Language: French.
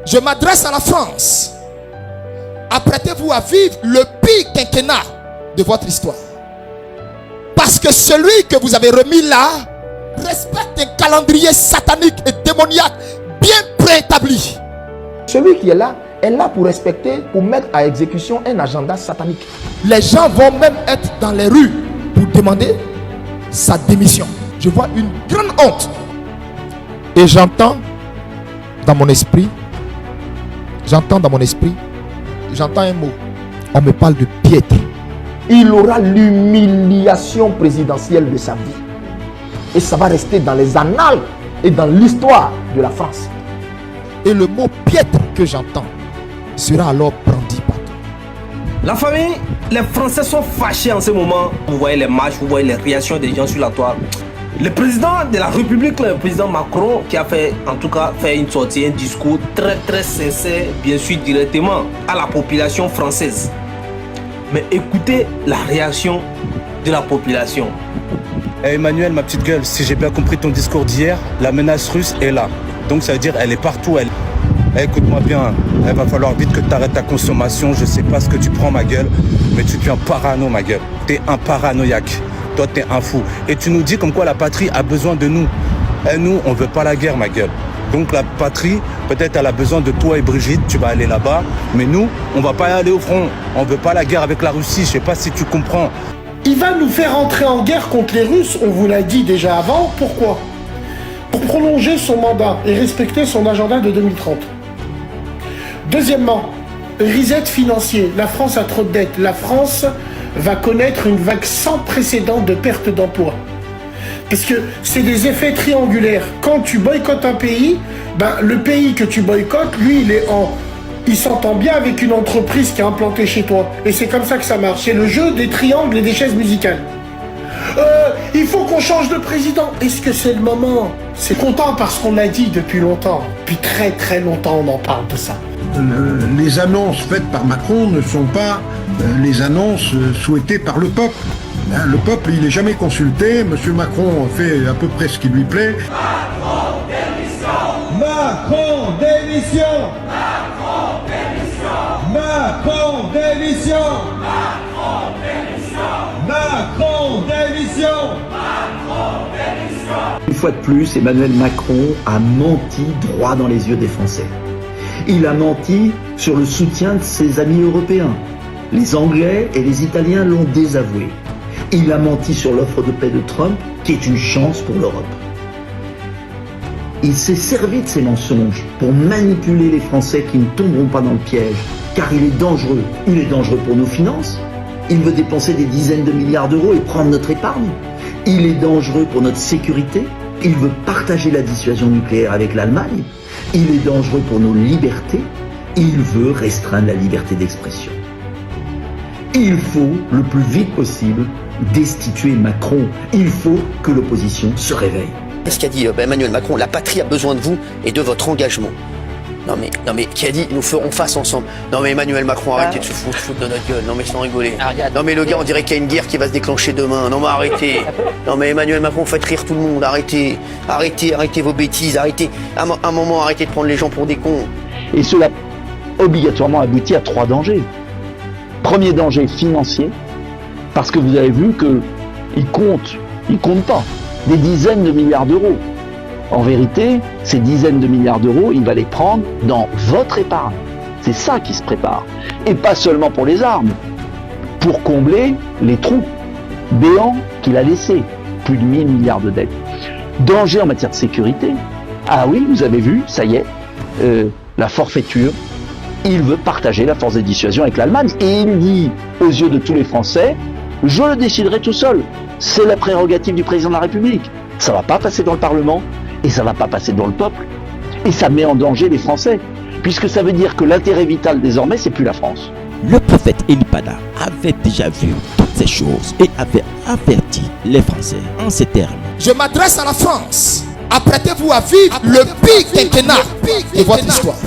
Je m'adresse à la France. Apprêtez-vous à vivre le pire quinquennat de votre histoire. Parce que celui que vous avez remis là respecte un calendrier satanique et démoniaque bien préétabli. Celui qui est là pour respecter, pour mettre à exécution un agenda satanique. Les gens vont même être dans les rues pour demander sa démission. Je vois une grande honte. Et j'entends dans mon esprit, j'entends un mot. On me parle de piètre. Il aura l'humiliation présidentielle de sa vie. Et ça va rester dans les annales et dans l'histoire de la France. Et le mot piètre que j'entends sera alors brandi partout. La famille, les Français sont fâchés en ce moment. Vous voyez les marches, vous voyez les réactions des gens sur la toile. Le président de la République, le président Macron, qui a fait une sortie, un discours très sincère, bien sûr directement à la population française. Mais écoutez la réaction de la population. Emmanuel, ma petite gueule, si j'ai bien compris ton discours d'hier, la menace russe est là. Donc ça veut dire elle est partout. Écoute-moi bien, il va falloir vite que tu arrêtes ta consommation. Je sais pas ce que tu prends, ma gueule, mais tu deviens parano, ma gueule. T'es un paranoïaque. Toi, t'es un fou. Et tu nous dis comme quoi la patrie a besoin de nous. Et nous, on veut pas la guerre, ma gueule. Donc la patrie, peut-être elle a besoin de toi et Brigitte, tu vas aller là-bas. Mais nous, on va pas aller au front. On veut pas la guerre avec la Russie, je sais pas si tu comprends. Il va nous faire entrer en guerre contre les Russes, on vous l'a dit déjà avant. Pourquoi? Pour prolonger son mandat et respecter son agenda de 2030. Deuxièmement, reset financier. La France a trop de dettes. La France va connaître une vague sans précédent de perte d'emploi. Parce que c'est des effets triangulaires. Quand tu boycottes un pays, le pays que tu boycottes, lui, il s'entend bien avec une entreprise qui est implantée chez toi. Et c'est comme ça que ça marche. C'est le jeu des triangles et des chaises musicales. Il faut qu'on change de président. Est-ce que c'est le moment? C'est content parce qu'on l'a dit depuis longtemps. Depuis très longtemps, on en parle de ça. Les annonces faites par Macron ne sont pas les annonces souhaitées par le peuple. Le peuple, il n'est jamais consulté. Monsieur Macron fait à peu près ce qui lui plaît. Macron démission! Macron démission! Macron démission! Macron démission! Macron démission! Macron démission! Macron démission! Une fois de plus, Emmanuel Macron a menti droit dans les yeux des Français. Il a menti sur le soutien de ses amis européens. Les Anglais et les Italiens l'ont désavoué. Il a menti sur l'offre de paix de Trump, qui est une chance pour l'Europe. Il s'est servi de ces mensonges pour manipuler les Français qui ne tomberont pas dans le piège, car il est dangereux. Il est dangereux pour nos finances. Il veut dépenser des dizaines de milliards d'euros et prendre notre épargne. Il est dangereux pour notre sécurité. Il veut partager la dissuasion nucléaire avec l'Allemagne. Il est dangereux pour nos libertés. Il veut restreindre la liberté d'expression. Il faut, le plus vite possible, destituer Macron. Il faut que l'opposition se réveille. Qu'est-ce qu'a dit Emmanuel Macron? La patrie a besoin de vous et de votre engagement. Non mais, qui a dit nous ferons face ensemble? Non mais Emmanuel Macron, arrêtez de se foutre de notre gueule. Non mais sans rigoler. Non mais le gars, on dirait qu'il y a une guerre qui va se déclencher demain. Non mais arrêtez. Non mais Emmanuel Macron, faites rire tout le monde. Arrêtez vos bêtises. Arrêtez. À un moment, arrêtez de prendre les gens pour des cons. Et cela obligatoirement aboutit à 3 dangers. Premier danger financier, parce que vous avez vu qu'il compte pas des dizaines de milliards d'euros. En vérité, ces dizaines de milliards d'euros, il va les prendre dans votre épargne. C'est ça qui se prépare. Et pas seulement pour les armes, pour combler les trous béants qu'il a laissés. Plus de 1000 milliards de dettes. Danger en matière de sécurité. Ah oui, vous avez vu, ça y est, la forfaiture. Il veut partager la force de dissuasion avec l'Allemagne. Et il dit, aux yeux de tous les Français, je le déciderai tout seul. C'est la prérogative du président de la République. Ça ne va pas passer dans le Parlement et ça ne va pas passer dans le peuple. Et ça met en danger les Français, puisque ça veut dire que l'intérêt vital désormais, c'est plus la France. Le prophète Elipada avait déjà vu toutes ces choses et avait averti les Français en ces termes. Je m'adresse à la France. Apprêtez-vous à vivre le pire quinquennat de votre histoire.